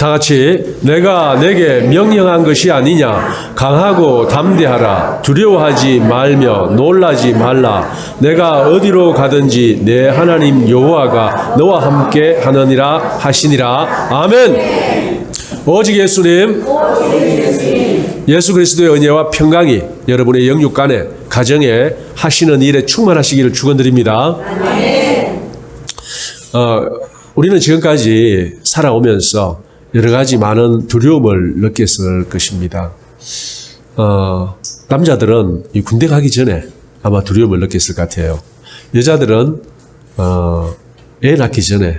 다 같이 내가 내게 명령한 것이 아니냐. 강하고 담대하라. 두려워하지 말며 놀라지 말라. 내가 어디로 가든지 내 하나님 여호와가 너와 함께 하느니라 하시니라. 아멘. 오직 예수님, 예수 그리스도의 은혜와 평강이 여러분의 영육간에 가정에 하시는 일에 충만하시기를 축원드립니다. 우리는 지금까지 살아오면서 여러 가지 많은 두려움을 느꼈을 것입니다. 남자들은 이 군대 가기 전에 아마 두려움을 느꼈을 것 같아요. 여자들은 애 낳기 전에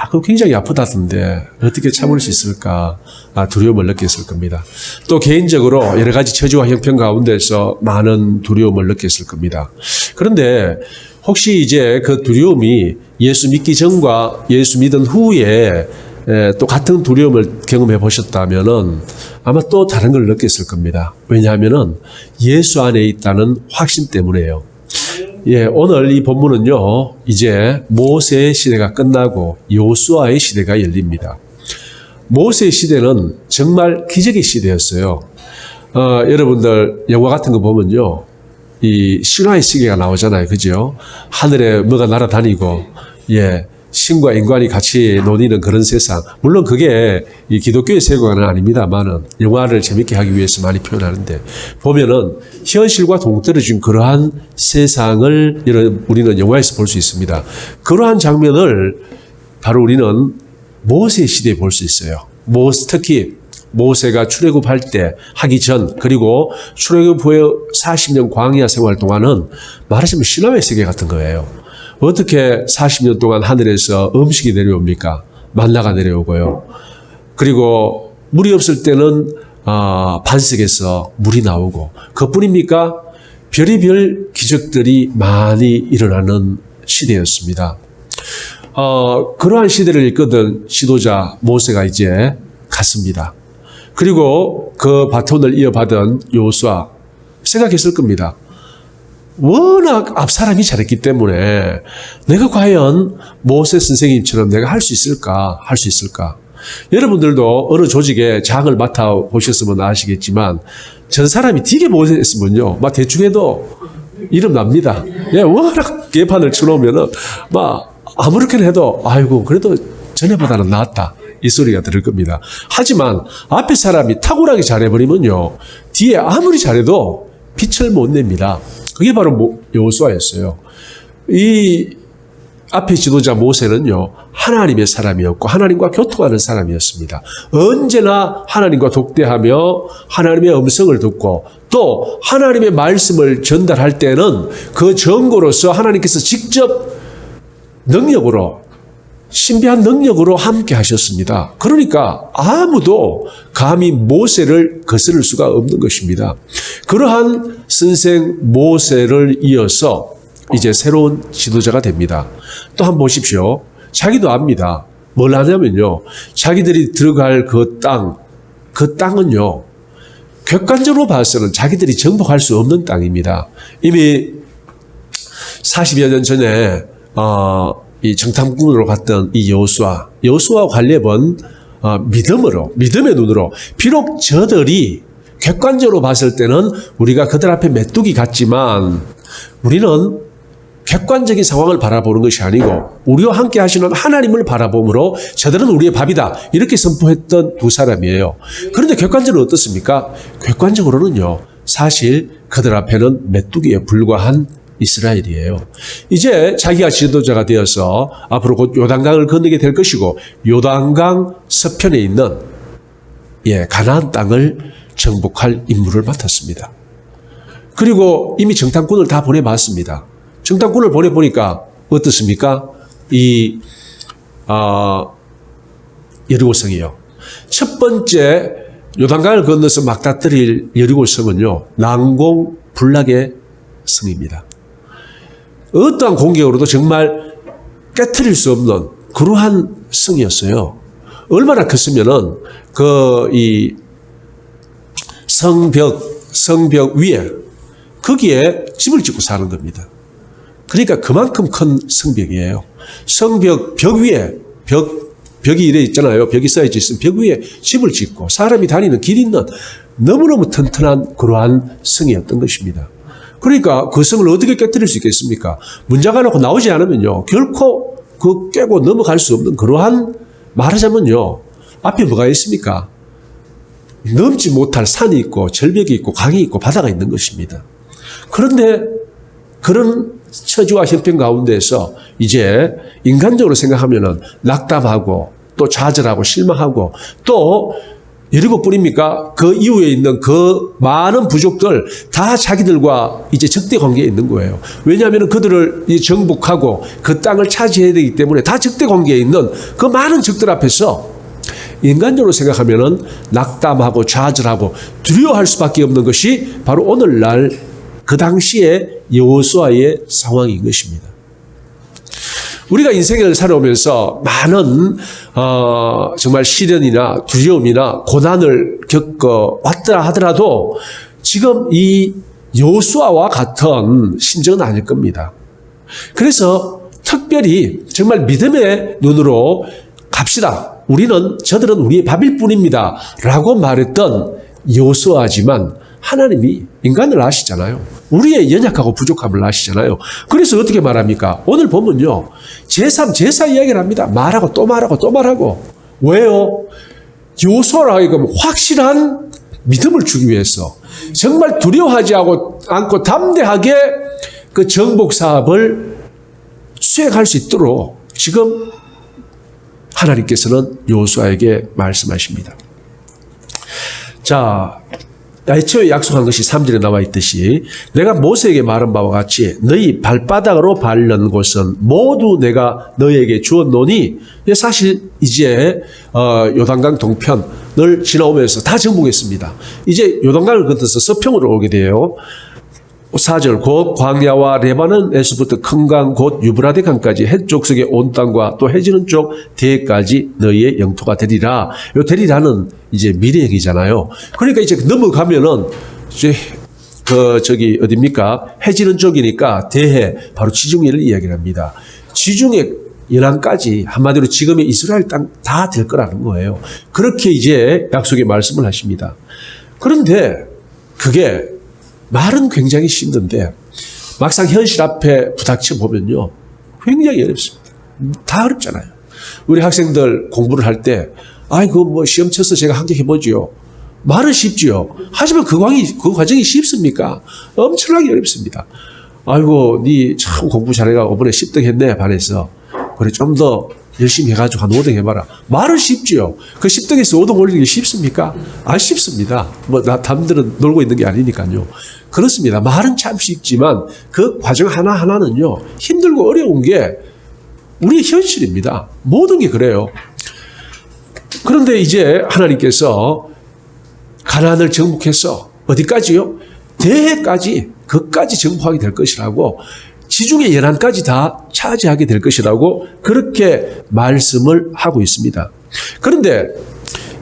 그거 굉장히 아프다던데 어떻게 참을 수 있을까 두려움을 느꼈을 겁니다. 또 개인적으로 여러 가지 처지와 형편 가운데서 많은 두려움을 느꼈을 겁니다. 그런데 혹시 이제 그 두려움이 예수 믿기 전과 예수 믿은 후에 또 같은 두려움을 경험해 보셨다면은 아마 또 다른 걸 느꼈을 겁니다. 왜냐하면은 예수 안에 있다는 확신 때문에요. 오늘 이 본문은요, 이제 모세의 시대가 끝나고 요수아의 시대가 열립니다. 모세의 시대는 정말 기적의 시대였어요. 여러분들 영화 같은 거 보면요, 이 신화의 시계가 나오잖아요. 그죠? 하늘에 뭐가 날아다니고, 신과 인간이 같이 논의는 그런 세상. 물론 그게 이 기독교의 세계관은 아닙니다만은 영화를 재밌게 하기 위해서 많이 표현하는데 보면은 현실과 동떨어진 그러한 세상을 우리는 영화에서 볼 수 있습니다. 그러한 장면을 바로 우리는 모세 시대에 볼 수 있어요. 특히 모세가 출애굽할 때 하기 전 그리고 출애굽 후에 40년 광야 생활 동안은 말하자면 신화의 세계 같은 거예요. 어떻게 40년 동안 하늘에서 음식이 내려옵니까? 만나가 내려오고요. 그리고 물이 없을 때는 반석에서 물이 나오고 그뿐입니까? 별의별 기적들이 많이 일어나는 시대였습니다. 그러한 시대를 이끄던 지도자 모세가 이제 갔습니다. 그리고 그 바톤을 이어받은 요수아 생각했을 겁니다. 워낙 앞사람이 잘했기 때문에 내가 과연 모세 선생님처럼 내가 할 수 있을까? 할 수 있을까? 여러분들도 어느 조직에 장을 맡아보셨으면 아시겠지만 전 사람이 되게 못했으면요 막 대충 해도 이름 납니다. 워낙 개판을 쳐놓으면은 막 아무렇게나 해도 아이고 그래도 전에보다는 낫다 이 소리가 들을 겁니다. 하지만 앞에 사람이 탁월하게 잘해버리면요 뒤에 아무리 잘해도 빛을 못 냅니다. 그게 바로 여호수아였어요. 이 앞에 지도자 모세는요, 하나님의 사람이었고 하나님과 교통하는 사람이었습니다. 언제나 하나님과 독대하며 하나님의 음성을 듣고 또 하나님의 말씀을 전달할 때는 그 전고로서 하나님께서 직접 능력으로 신비한 능력으로 함께 하셨습니다. 그러니까 아무도 감히 모세를 거스를 수가 없는 것입니다. 그러한 선생 모세를 이어서 이제 새로운 지도자가 됩니다. 또 한번 보십시오. 자기도 압니다. 뭘 하냐면요. 자기들이 들어갈 그 땅은요. 객관적으로 봐서는 자기들이 정복할 수 없는 땅입니다. 이미 40여 년 전에 이 정탐꾼으로 갔던 이 여호수아 갈렙은 믿음의 눈으로 비록 저들이 객관적으로 봤을 때는 우리가 그들 앞에 메뚜기 같지만 우리는 객관적인 상황을 바라보는 것이 아니고 우리와 함께 하시는 하나님을 바라보므로 저들은 우리의 밥이다 이렇게 선포했던 두 사람이에요. 그런데 객관적으로 어떻습니까? 객관적으로는요 사실 그들 앞에는 메뚜기에 불과한 이스라엘이에요. 이제 자기가 지도자가 되어서 앞으로 곧 요단강을 건너게 될 것이고 요단강 서편에 있는 가나안 땅을 정복할 임무를 맡았습니다. 그리고 이미 정탐꾼을 다 보내봤습니다. 정탐꾼을 보내보니까 어떻습니까? 여리고성이요. 첫 번째 요단강을 건너서 막다뜨릴 여리고성은요 난공불락의 성입니다. 어떠한 공격으로도 정말 깨트릴 수 없는 그러한 성이었어요. 얼마나 컸으면은 이 성벽 위에 거기에 집을 짓고 사는 겁니다. 그러니까 그만큼 큰 성벽이에요. 성벽 벽 위에 벽이 이래 있잖아요. 벽이 쌓여져 있으면 벽 위에 집을 짓고 사람이 다니는 길이 있는 너무너무 튼튼한 그러한 성이었던 것입니다. 그러니까 그 성을 어떻게 깨뜨릴 수 있겠습니까? 문제가 놓고 나오지 않으면요. 결코 그 깨고 넘어갈 수 없는 그러한, 말하자면요. 앞에 뭐가 있습니까? 넘지 못할 산이 있고 절벽이 있고 강이 있고 바다가 있는 것입니다. 그런데 그런 처지와 형편 가운데서 이제 인간적으로 생각하면은 낙담하고 또 좌절하고 실망하고 또 여리고뿐입니까? 그 이후에 있는 그 많은 부족들 다 자기들과 이제 적대 관계에 있는 거예요. 왜냐하면 그들을 정복하고 그 땅을 차지해야 되기 때문에 다 적대 관계에 있는 그 많은 적들 앞에서 인간적으로 생각하면은 낙담하고 좌절하고 두려워할 수밖에 없는 것이 바로 오늘날 그 당시에 여호수아의 상황인 것입니다. 우리가 인생을 살아오면서 많은 정말 시련이나 두려움이나 고난을 겪어 왔다 하더라도 지금 이 여호수아와 같은 심정은 아닐 겁니다. 그래서 특별히 정말 믿음의 눈으로 갑시다. 저들은 우리의 밥일 뿐입니다. 라고 말했던 여호수아지만 하나님이 인간을 아시잖아요. 우리의 연약하고 부족함을 아시잖아요. 그래서 어떻게 말합니까? 오늘 보면요. 제사 이야기를 합니다. 말하고 또 말하고 또 말하고. 왜요? 여호수아로 하여금 확실한 믿음을 주기 위해서 정말 두려워하지 않고 담대하게 그 정복 사업을 수행할 수 있도록 지금 하나님께서는 여호수아에게 말씀하십니다. 자, 애초에 약속한 것이 3절에 나와 있듯이 내가 모세에게 말한 바와 같이 너희 발바닥으로 밟는 곳은 모두 내가 너희에게 주었노니, 사실 이제 요단강 동편을 지나오면서 다 정복했습니다. 이제 요단강을 건너서 서평으로 오게 돼요. 4절 곧 광야와 레바논에서부터 큰 강 곧 유브라데 강까지 해쪽 속의 온 땅과 또 해지는 쪽 대해까지 너희의 영토가 되리라. 요 되리라는 이제 미래형이잖아요. 그러니까 이제 넘어가면은 이제 어딥니까? 해지는 쪽이니까 대해 바로 지중해를 이야기를 합니다. 지중해 연안까지 한마디로 지금의 이스라엘 땅 다 될 거라는 거예요. 그렇게 이제 약속의 말씀을 하십니다. 그런데 그게 말은 굉장히 힘든데 막상 현실 앞에 부닥쳐 보면요. 굉장히 어렵습니다. 다 어렵잖아요. 우리 학생들 공부를 할 때 아이고 뭐 시험 쳐서 제가 합격해보지요. 말은 쉽지요. 하지만 그 과정이 쉽습니까? 엄청나게 어렵습니다. 아이고 니 참 공부 잘해가 이번에 10등 했네 반에서. 그래 좀 더 열심히 해가지고 한 5등 해봐라. 말은 쉽지요. 그 10등에서 5등 올리는 게 쉽습니까? 안 쉽습니다. 뭐 남들은 놀고 있는 게 아니니까요. 그렇습니다. 말은 참 쉽지만 그 과정 하나하나는요. 힘들고 어려운 게 우리의 현실입니다. 모든 게 그래요. 그런데 이제 하나님께서 가나안을 정복해서 어디까지요? 대해까지 그까지 정복하게 될 것이라고, 지중해 연안까지 다 차지하게 될 것이라고 그렇게 말씀을 하고 있습니다. 그런데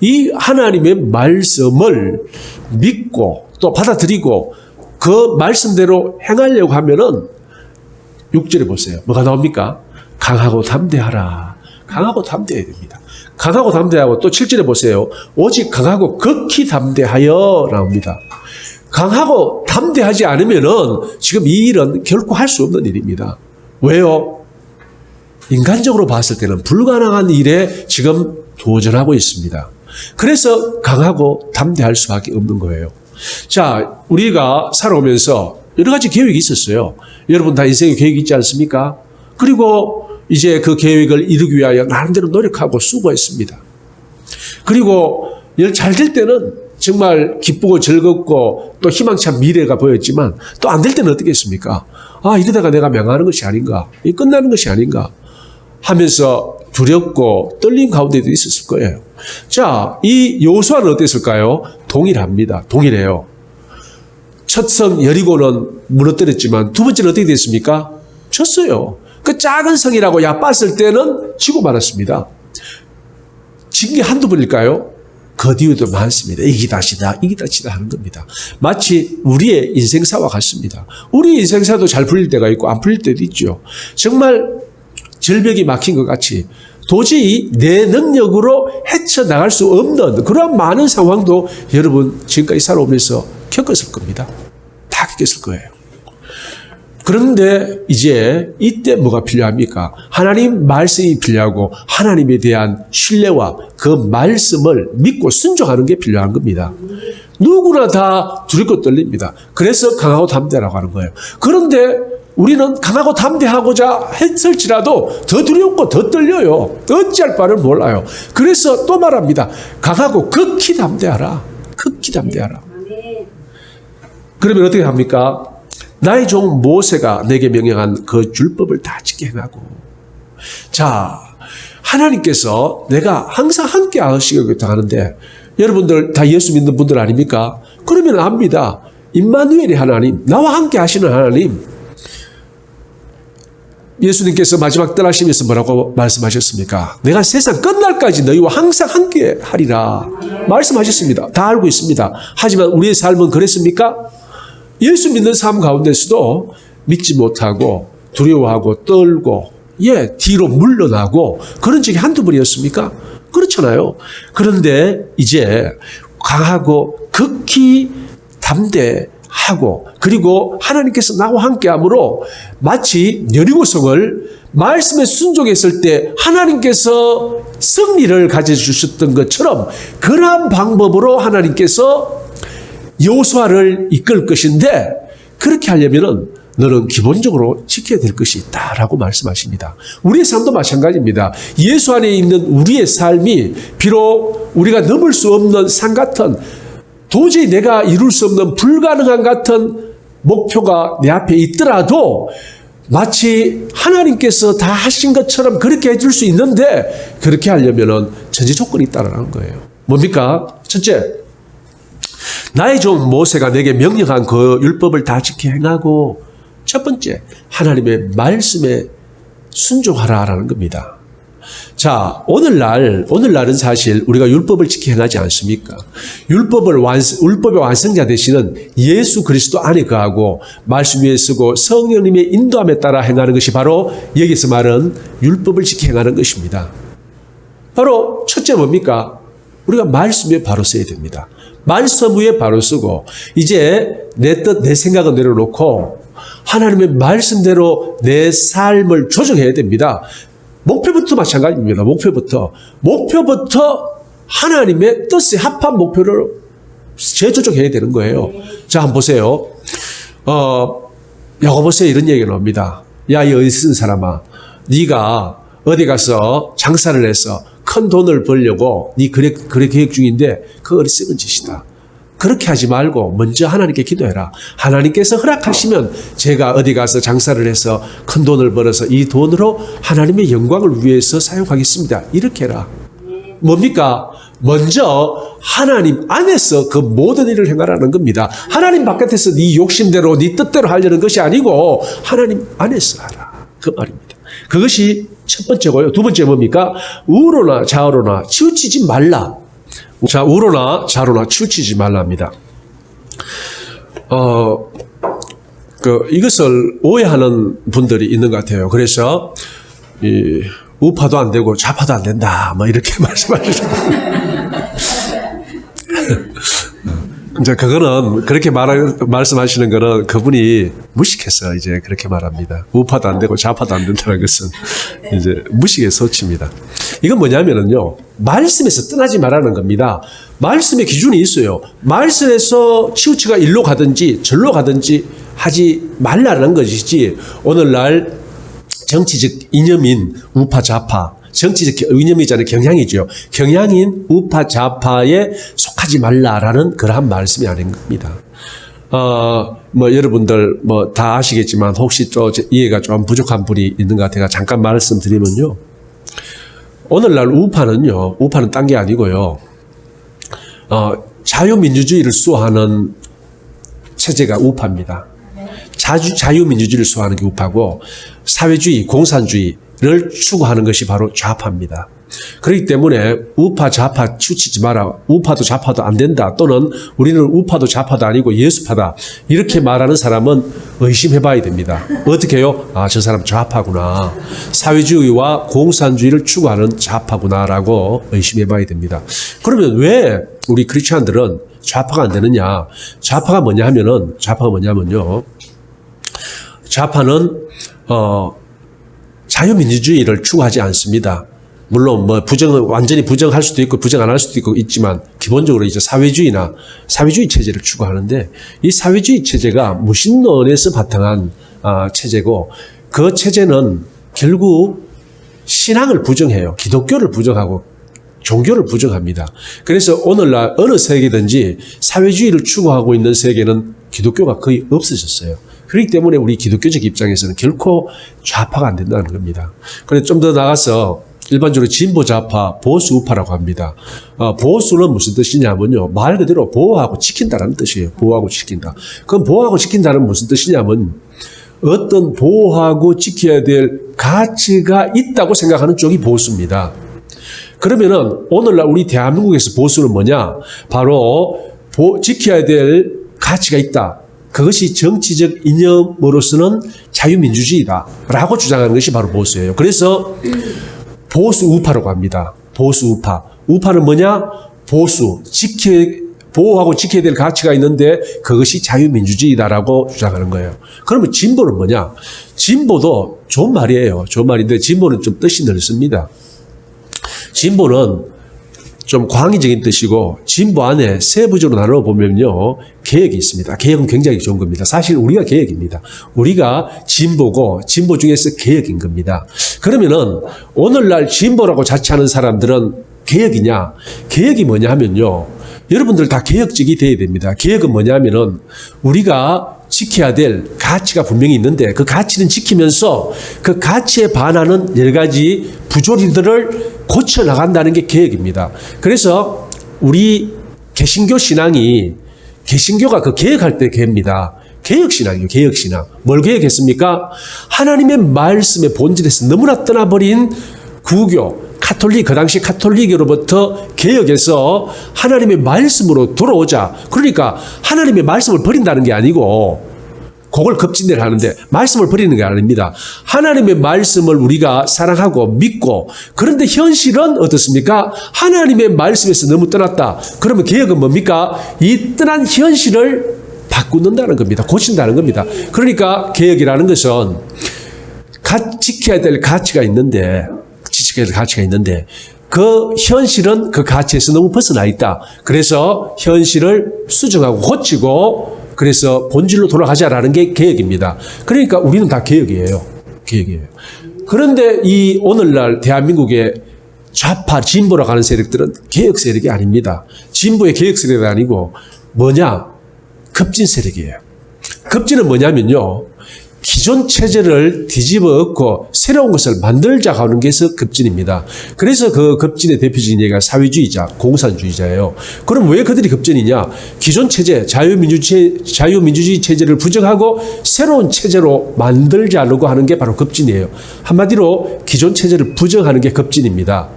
이 하나님의 말씀을 믿고 또 받아들이고 그 말씀대로 행하려고 하면은 6절에 보세요. 뭐가 나옵니까? 강하고 담대하라. 강하고 담대해야 됩니다. 강하고 담대하고 또 7절에 보세요. 오직 강하고 극히 담대하여 나옵니다. 강하고 담대하지 않으면은 지금 이 일은 결코 할 수 없는 일입니다. 왜요? 인간적으로 봤을 때는 불가능한 일에 지금 도전하고 있습니다. 그래서 강하고 담대할 수밖에 없는 거예요. 자, 우리가 살아오면서 여러 가지 계획이 있었어요. 여러분 다 인생에 계획이 있지 않습니까? 그리고 이제 그 계획을 이루기 위하여 나름대로 노력하고 수고했습니다. 그리고 잘 될 때는 정말 기쁘고 즐겁고 또 희망찬 미래가 보였지만 또 안 될 때는 어떻게 했습니까? 아, 이러다가 내가 명하는 것이 아닌가, 끝나는 것이 아닌가 하면서 두렵고 떨림 가운데도 있었을 거예요. 자, 이 여호수아는 어땠을까요? 동일합니다. 동일해요. 첫 성 여리고는 무너뜨렸지만 두 번째는 어떻게 됐습니까? 졌어요. 그 작은 성이라고 얕봤을 때는 지고 말았습니다. 진 게 한두 번일까요? 그 뒤에도 많습니다. 이기다시다 하는 겁니다. 마치 우리의 인생사와 같습니다. 우리 인생사도 잘 풀릴 때가 있고 안 풀릴 때도 있죠. 정말 절벽이 막힌 것 같이 도저히 내 능력으로 헤쳐나갈 수 없는 그러한 많은 상황도 여러분 지금까지 살아오면서 겪었을 겁니다. 다 겪었을 거예요. 그런데 이제 이때 뭐가 필요합니까? 하나님 말씀이 필요하고 하나님에 대한 신뢰와 그 말씀을 믿고 순종하는 게 필요한 겁니다. 누구나 다 두렵고 떨립니다. 그래서 강하고 담대라고 하는 거예요. 그런데 우리는 강하고 담대하고자 했을지라도 더 두렵고 더 떨려요. 어찌할 바를 몰라요. 그래서 또 말합니다. 강하고 극히 담대하라. 극히 담대하라. 그러면 어떻게 합니까? 나의 종 모세가 내게 명령한 그 율법을 다 지켜 행하고. 자, 하나님께서 내가 항상 함께 하시겠다 하는데 여러분들 다 예수 믿는 분들 아닙니까? 그러면 압니다. 임마누엘이 하나님, 나와 함께 하시는 하나님. 예수님께서 마지막 떠나시면서 뭐라고 말씀하셨습니까? 내가 세상 끝날까지 너희와 항상 함께 하리라 말씀하셨습니다. 다 알고 있습니다. 하지만 우리의 삶은 그랬습니까? 예수 믿는 삶 가운데서도 믿지 못하고 두려워하고 떨고 뒤로 물러나고 그런 적이 한두 번이었습니까? 그렇잖아요. 그런데 이제 강하고 극히 담대하고 그리고 하나님께서 나와 함께함으로 마치 여리고성을 말씀에 순종했을 때 하나님께서 승리를 가져주셨던 것처럼 그러한 방법으로 하나님께서 여호수아를 이끌 것인데 그렇게 하려면은 너는 기본적으로 지켜야 될 것이 있다라고 말씀하십니다. 우리의 삶도 마찬가지입니다. 예수 안에 있는 우리의 삶이 비록 우리가 넘을 수 없는 산 같은 도저히 내가 이룰 수 없는 불가능한 같은 목표가 내 앞에 있더라도 마치 하나님께서 다 하신 것처럼 그렇게 해줄 수 있는데 그렇게 하려면은 전제 조건이 있다라는 거예요. 뭡니까? 첫째, 나의 종 모세가 내게 명령한 그 율법을 다 지켜 행하고 첫 번째, 하나님의 말씀에 순종하라라는 겁니다. 자, 오늘날은 사실 우리가 율법을 지켜 행하지 않습니까? 율법의 완성자 되시는 예수 그리스도 안에 거하고 말씀 위에 서고 성령님의 인도함에 따라 행하는 것이 바로 여기서 말은 율법을 지켜 행하는 것입니다. 바로 첫째 뭡니까? 우리가 말씀 위에 바로 써야 됩니다. 말씀 위에 바로 쓰고 이제 내 뜻, 내 생각을 내려놓고 하나님의 말씀대로 내 삶을 조정해야 됩니다. 목표부터 마찬가지입니다. 목표부터 하나님의 뜻에 합한 목표를 재조정해야 되는 거예요. 자, 한번 보세요. 야고보서에 이런 얘기가 나옵니다. 야, 이 어리석은 사람아, 네가 어디 가서 장사를 해서 큰 돈을 벌려고 네 그래 계획 중인데 그 어리석은 짓이다. 그렇게 하지 말고 먼저 하나님께 기도해라. 하나님께서 허락하시면 제가 어디 가서 장사를 해서 큰 돈을 벌어서 이 돈으로 하나님의 영광을 위해서 사용하겠습니다. 이렇게 해라. 뭡니까? 먼저 하나님 안에서 그 모든 일을 행하라는 겁니다. 하나님 바깥에서 네 욕심대로 네 뜻대로 하려는 것이 아니고 하나님 안에서 하라. 그 말입니다. 그것이 첫 번째고요. 두 번째 뭡니까? 우로나 좌우로나 치우치지 말라. 자, 우로나 좌로나 치우치지 말랍니다. 이것을 오해하는 분들이 있는 것 같아요. 그래서 우파도 안 되고 좌파도 안 된다. 뭐 이렇게 말씀하시죠. 이제 그거는 그렇게 말씀하시는 거는 그분이 무식해서 이제 그렇게 말합니다. 우파도 안 되고 좌파도 안 된다는 것은 이제 무식의 소치입니다. 이건 뭐냐면은요, 말씀에서 떠나지 말라는 겁니다. 말씀의 기준이 있어요. 말씀에서 치우치가 일로 가든지 절로 가든지 하지 말라는 것이지, 오늘날 정치적 이념인 우파 좌파, 정치적 이념이잖아요. 경향이죠. 경향인 우파 좌파에 속하지 말라라는 그러한 말씀이 아닌 겁니다. 여러분들 다 아시겠지만 혹시 또 이해가 좀 부족한 분이 있는 것 같아서 잠깐 말씀드리면요. 오늘날 우파는 딴 게 아니고요. 자유민주주의를 수호하는 체제가 우파입니다. 자유민주주의를 수호하는 게 우파고, 사회주의, 공산주의를 추구하는 것이 바로 좌파입니다. 그렇기 때문에 우파 좌파 치우치지 마라. 우파도 좌파도 안 된다. 또는 우리는 우파도 좌파도 아니고 예수파다. 이렇게 말하는 사람은 의심해 봐야 됩니다. 어떻게 해요? 아, 저 사람 좌파구나. 사회주의와 공산주의를 추구하는 좌파구나라고 의심해 봐야 됩니다. 그러면 왜 우리 크리스찬들은 좌파가 안 되느냐? 좌파가 뭐냐면요. 좌파는 자유민주주의를 추구하지 않습니다. 물론 뭐 완전히 부정할 수도 있고 부정 안 할 수도 있지만 기본적으로 이제 사회주의 체제를 추구하는데, 이 사회주의 체제가 무신론에서 바탕한 체제고, 그 체제는 결국 신앙을 부정해요. 기독교를 부정하고 종교를 부정합니다. 그래서 오늘날 어느 세계든지 사회주의를 추구하고 있는 세계는 기독교가 거의 없어졌어요. 그렇기 때문에 우리 기독교적 입장에서는 결코 좌파가 안 된다는 겁니다. 그런데 좀 더 나가서 일반적으로 진보 좌파, 보수 우파라고 합니다. 보수는 무슨 뜻이냐면요, 말 그대로 보호하고 지킨다라는 뜻이에요. 보호하고 지킨다. 그럼 보호하고 지킨다는 무슨 뜻이냐면 어떤 보호하고 지켜야 될 가치가 있다고 생각하는 쪽이 보수입니다. 그러면은 오늘날 우리 대한민국에서 보수는 뭐냐? 바로 지켜야 될 가치가 있다. 그것이 정치적 이념으로서는 자유민주주의다라고 주장하는 것이 바로 보수예요. 그래서 보수 우파라고 합니다. 보수 우파. 우파는 뭐냐? 보호하고 지켜야 될 가치가 있는데 그것이 자유민주주의다라고 주장하는 거예요. 그러면 진보는 뭐냐? 진보도 좋은 말이에요. 좋은 말인데 진보는 좀 뜻이 넓습니다. 진보는 좀 광의적인 뜻이고, 진보 안에 세부적으로 나눠보면요, 개혁이 있습니다. 개혁은 굉장히 좋은 겁니다. 사실 우리가 개혁입니다. 우리가 진보고 진보 중에서 개혁인 겁니다. 그러면은 오늘날 진보라고 자처하는 사람들은 개혁이냐? 개혁이 뭐냐 하면요, 여러분들 다 개혁적이 돼야 됩니다. 개혁은 뭐냐 하면은 우리가 지켜야 될 가치가 분명히 있는데 그 가치는 지키면서 그 가치에 반하는 여러 가지 부조리들을 고쳐나간다는 게 개혁입니다. 그래서 우리 개신교 신앙이, 개신교가 그 개혁할 때 개입니다. 개혁신앙이에요. 개혁신앙. 뭘 개혁했습니까? 하나님의 말씀의 본질에서 너무나 떠나버린 구교, 카톨릭, 그 당시 카톨릭으로부터 개혁해서 하나님의 말씀으로 돌아오자. 그러니까 하나님의 말씀을 버린다는 게 아니고, 그걸 급진대를 하는데 말씀을 버리는 게 아닙니다. 하나님의 말씀을 우리가 사랑하고 믿고, 그런데 현실은 어떻습니까? 하나님의 말씀에서 너무 떠났다. 그러면 개혁은 뭡니까? 이 떠난 현실을 바꾼다는 겁니다. 고친다는 겁니다. 그러니까 개혁이라는 것은 지켜야 될 가치가 있는데, 그 현실은 그 가치에서 너무 벗어나 있다. 그래서 현실을 수정하고 고치고, 그래서 본질로 돌아가자라는 게 개혁입니다. 그러니까 우리는 다 개혁이에요. 그런데 이 오늘날 대한민국의 좌파, 진보라고 하는 세력들은 개혁 세력이 아닙니다. 진보의 개혁 세력이 아니고 뭐냐? 급진 세력이에요. 급진은 뭐냐면요, 기존 체제를 뒤집어 엎고 새로운 것을 만들자고 하는 게 급진입니다. 그래서 그 급진의 대표적인 얘기가 사회주의자, 공산주의자예요. 그럼 왜 그들이 급진이냐? 기존 체제, 자유민주주의 체제를 부정하고 새로운 체제로 만들자고 하는 게 바로 급진이에요. 한마디로 기존 체제를 부정하는 게 급진입니다.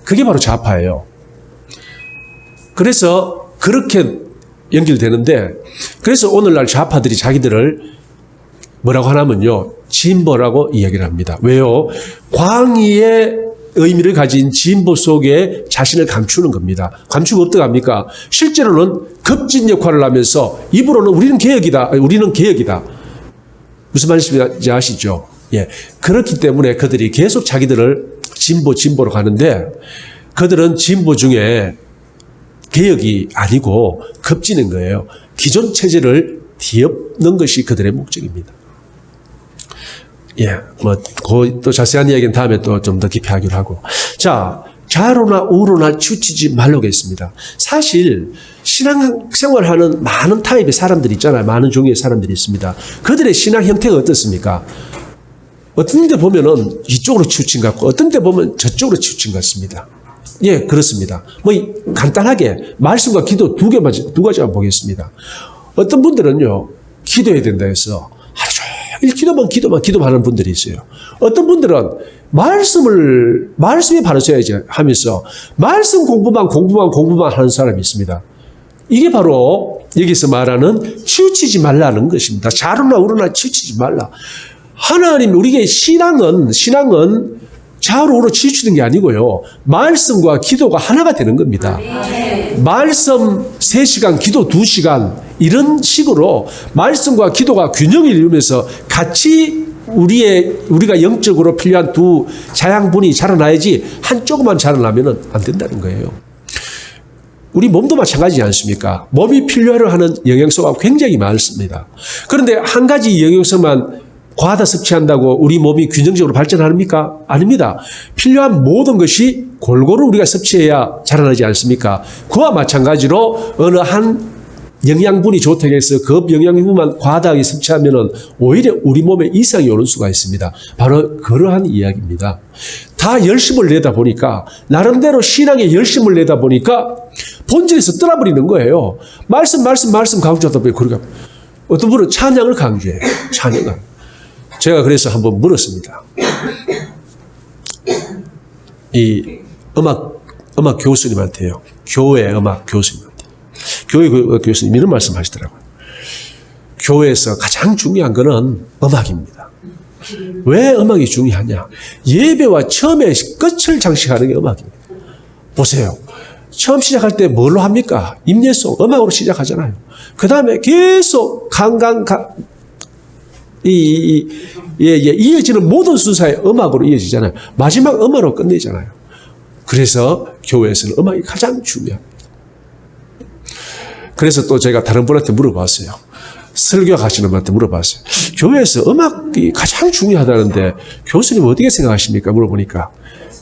그게 바로 좌파예요. 그래서 그렇게 연결되는데, 그래서 오늘날 좌파들이 자기들을 뭐라고 하냐면요, 진보라고 이야기를 합니다. 왜요? 광의의 의미를 가진 진보 속에 자신을 감추는 겁니다. 감추고 어떡합니까? 실제로는 급진 역할을 하면서 입으로는 우리는 개혁이다. 무슨 말인지 아시죠? 예. 그렇기 때문에 그들이 계속 자기들을 진보로 가는데, 그들은 진보 중에 개혁이 아니고 급진인 거예요. 기존 체제를 뒤엎는 것이 그들의 목적입니다. 예, 또 자세한 이야기는 다음에 또 좀 더 깊이 하기로 하고. 자, 좌로나 우로나 치우치지 말라고 했습니다. 사실, 신앙생활 하는 많은 타입의 사람들이 있잖아요. 많은 종류의 사람들이 있습니다. 그들의 신앙 형태가 어떻습니까? 어떤 데 보면은 이쪽으로 치우친 것 같고, 어떤 데 보면 저쪽으로 치우친 것 같습니다. 예, 그렇습니다. 간단하게 말씀과 기도 두 가지만 보겠습니다. 어떤 분들은요, 기도해야 된다 해서 하루 기도하는 분들이 있어요. 어떤 분들은 말씀에 바로 서야지 하면서 말씀 공부만 하는 사람이 있습니다. 이게 바로 여기서 말하는 치우치지 말라는 것입니다. 좌로나 우로나 치우치지 말라. 하나님, 우리의 신앙은 좌로 우로 치우치는 게 아니고요. 말씀과 기도가 하나가 되는 겁니다. 말씀 3시간, 기도 2시간 이런 식으로 말씀과 기도가 균형을 이루면서 같이 우리가 영적으로 필요한 두 자양분이 자라나야지 한쪽만 자라나면 안 된다는 거예요. 우리 몸도 마찬가지지 않습니까? 몸이 필요로 하는 영양소가 굉장히 많습니다. 그런데 한 가지 영양소만 과다 섭취한다고 우리 몸이 균형적으로 발전합니까? 아닙니다. 필요한 모든 것이 골고루 우리가 섭취해야 자라나지 않습니까? 그와 마찬가지로 어느 한 영양분이 좋다고 해서 그 영양분만 과다하게 섭취하면 오히려 우리 몸에 이상이 오는 수가 있습니다. 바로 그러한 이야기입니다. 다 열심을 내다 보니까, 나름대로 신앙에 열심을 내다 보니까 본질에서 떠나버리는 거예요. 말씀 강조하다 보니까, 그러니까 어떤 분은 찬양을 강조해요. 찬양을. 제가 그래서 한번 물었습니다. 이 음악 교수님한테요. 교회 음악 교수님한테. 교회 교수님 이런 말씀 하시더라고요. 교회에서 가장 중요한 거는 음악입니다. 왜 음악이 중요하냐? 예배와 처음에 끝을 장식하는 게 음악입니다. 보세요. 처음 시작할 때 뭘로 합니까? 임예송, 음악으로 시작하잖아요. 그 다음에 계속 이어지는 모든 순서의 음악으로 이어지잖아요. 마지막 음악으로 끝내잖아요. 그래서 교회에서는 음악이 가장 중요합니다. 그래서 또 제가 다른 분한테 물어봤어요. 설교 하시는 분한테 물어봤어요. 교회에서 음악이 가장 중요하다는데 교수님 어떻게 생각하십니까? 물어보니까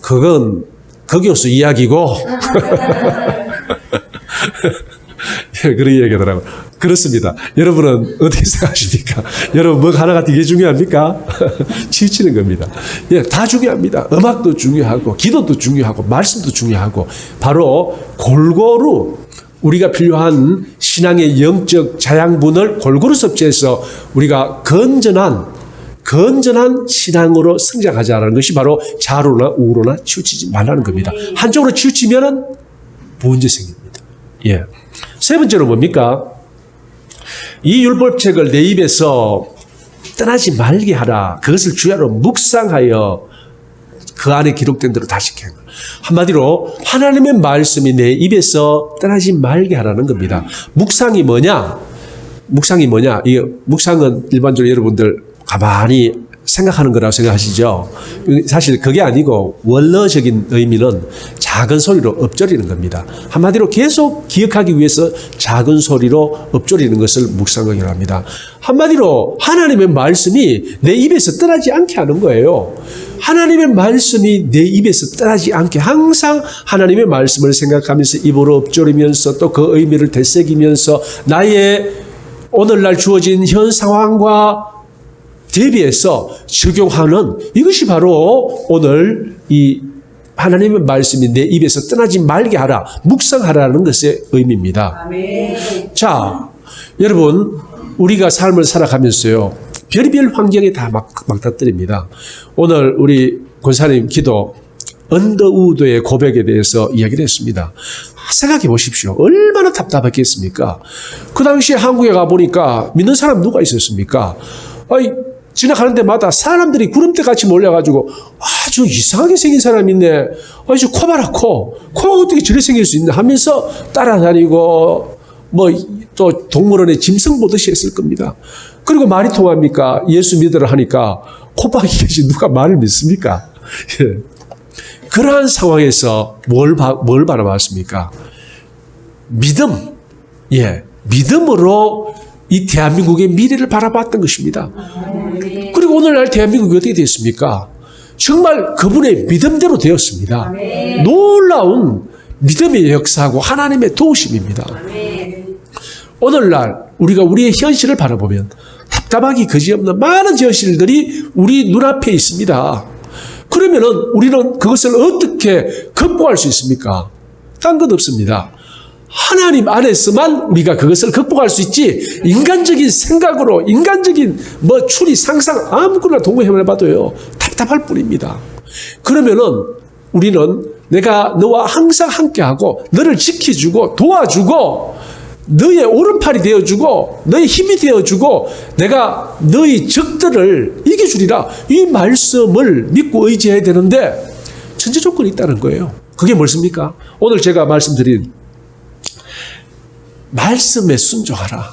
그건 그 교수 이야기고 그런 이야기 하더라고요. 그렇습니다. 여러분은 어떻게 생각하십니까? 여러분 뭐 하나가 되게 중요합니까? 치우치는 겁니다. 예, 다 중요합니다. 음악도 중요하고 기도도 중요하고 말씀도 중요하고 바로 골고루 우리가 필요한 신앙의 영적 자양분을 골고루 섭취해서 우리가 건전한 신앙으로 성장하자는 것이 바로 좌로나 우로나 치우치지 말라는 겁니다. 한쪽으로 치우치면 문제 생깁니다. 예. 세 번째로 뭡니까? 이 율법책을 내 입에서 떠나지 말게 하라. 그것을 주야로 묵상하여 그 안에 기록된 대로 다 지켜. 한마디로 하나님의 말씀이 내 입에서 떠나지 말게 하라는 겁니다. 묵상이 뭐냐? 이 묵상은 일반적으로 여러분들 가만히 생각하는 거라고 생각하시죠? 사실 그게 아니고 원어적인 의미는 작은 소리로 읊조리는 겁니다. 한마디로 계속 기억하기 위해서 작은 소리로 읊조리는 것을 묵상하기로 합니다. 한마디로 하나님의 말씀이 내 입에서 떠나지 않게 하는 거예요. 하나님의 말씀이 내 입에서 떠나지 않게 항상 하나님의 말씀을 생각하면서 입으로 읊조리면서 또 그 의미를 되새기면서 나의 오늘날 주어진 현 상황과 대비해서 적용하는 이것이 바로 오늘 이 하나님의 말씀이 내 입에서 떠나지 말게 하라, 묵상하라는 것의 의미입니다. 아멘. 자, 여러분 우리가 삶을 살아가면서요 별의별 환경에 다 막다뜨립니다. 오늘 우리 권사님 기도 언더우드의 고백에 대해서 이야기를 했습니다. 생각해 보십시오. 얼마나 답답했겠습니까? 그 당시에 한국에 가보니까 믿는 사람 누가 있었습니까? 지나가는 데마다 사람들이 구름대같이 몰려가지고 아주 이상하게 생긴 사람이 있네. 저 코 봐라 코. 코가 어떻게 저래 생길 수 있나 하면서 따라다니고 또 동물원에 짐승 보듯이 했을 겁니다. 그리고 말이 통합니까? 예수 믿으라 하니까 코박이 계신 누가 말을 믿습니까? 예. 그러한 상황에서 뭘 바라봤습니까? 믿음. 예. 믿음으로 이 대한민국의 미래를 바라봤던 것입니다. 그리고 오늘날 대한민국이 어떻게 됐습니까? 정말 그분의 믿음대로 되었습니다. 놀라운 믿음의 역사하고 하나님의 도우심입니다. 오늘날 우리가 우리의 현실을 바라보면 답답하기 그지없는 많은 현실들이 우리 눈앞에 있습니다. 그러면은 우리는 그것을 어떻게 극복할 수 있습니까? 딴 것 없습니다. 하나님 안에서만 우리가 그것을 극복할 수 있지, 인간적인 생각으로, 인간적인 추리, 상상, 아무거나 동거해봐도요, 답답할 뿐입니다. 그러면은 우리는 내가 너와 항상 함께하고, 너를 지켜주고, 도와주고, 너의 오른팔이 되어주고, 너의 힘이 되어주고, 내가 너의 적들을 이겨주리라. 이 말씀을 믿고 의지해야 되는데, 전제 조건이 있다는 거예요. 그게 무엇입니까? 오늘 제가 말씀드린 말씀에 순종하라.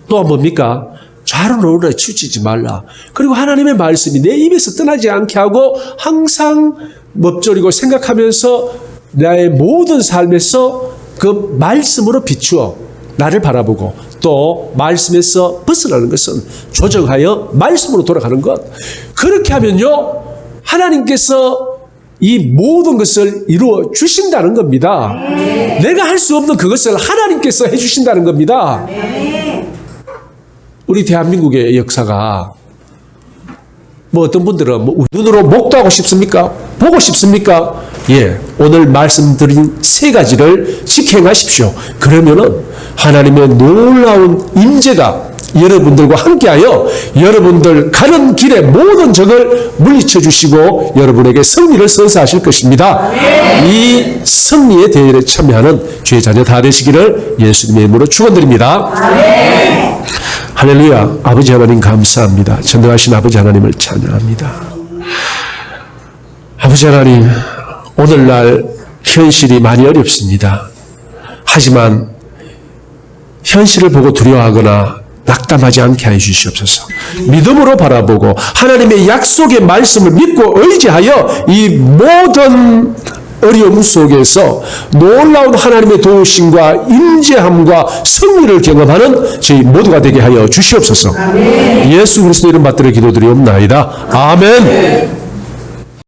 또 뭡니까? 좌로나 우로나 치우치지 말라. 그리고 하나님의 말씀이 내 입에서 떠나지 않게 하고 항상 읊조리고 생각하면서 나의 모든 삶에서 그 말씀으로 비추어 나를 바라보고, 또 말씀에서 벗어나는 것은 조정하여 말씀으로 돌아가는 것. 그렇게 하면요, 하나님께서 이 모든 것을 이루어 주신다는 겁니다. 내가 할 수 없는 그것을 하나님께서 해주신다는 겁니다. 우리 대한민국의 역사가 어떤 분들은 눈으로 목도하고 싶습니까? 보고 싶습니까? 예, 오늘 말씀드린 세 가지를 직행하십시오. 그러면은 하나님의 놀라운 임재가 여러분들과 함께하여 여러분들 가는 길에 모든 적을 물리쳐 주시고 여러분에게 승리를 선사하실 것입니다. 이 승리의 대열에 참여하는 주의 자녀 다 되시기를 예수님의 이름으로 축원드립니다. 할렐루야. 아버지 하나님 감사합니다. 전능하신 아버지 하나님을 찬양합니다. 아버지 하나님, 오늘날 현실이 많이 어렵습니다. 하지만 현실을 보고 두려워하거나 낙담하지 않게 해주시옵소서. 믿음으로 바라보고 하나님의 약속의 말씀을 믿고 의지하여 이 모든 어려움 속에서 놀라운 하나님의 도우심과 임재함과 승리를 경험하는 저희 모두가 되게 하여 주시옵소서. 아멘. 예수 그리스도 이름 받들어 기도드리옵나이다. 아멘.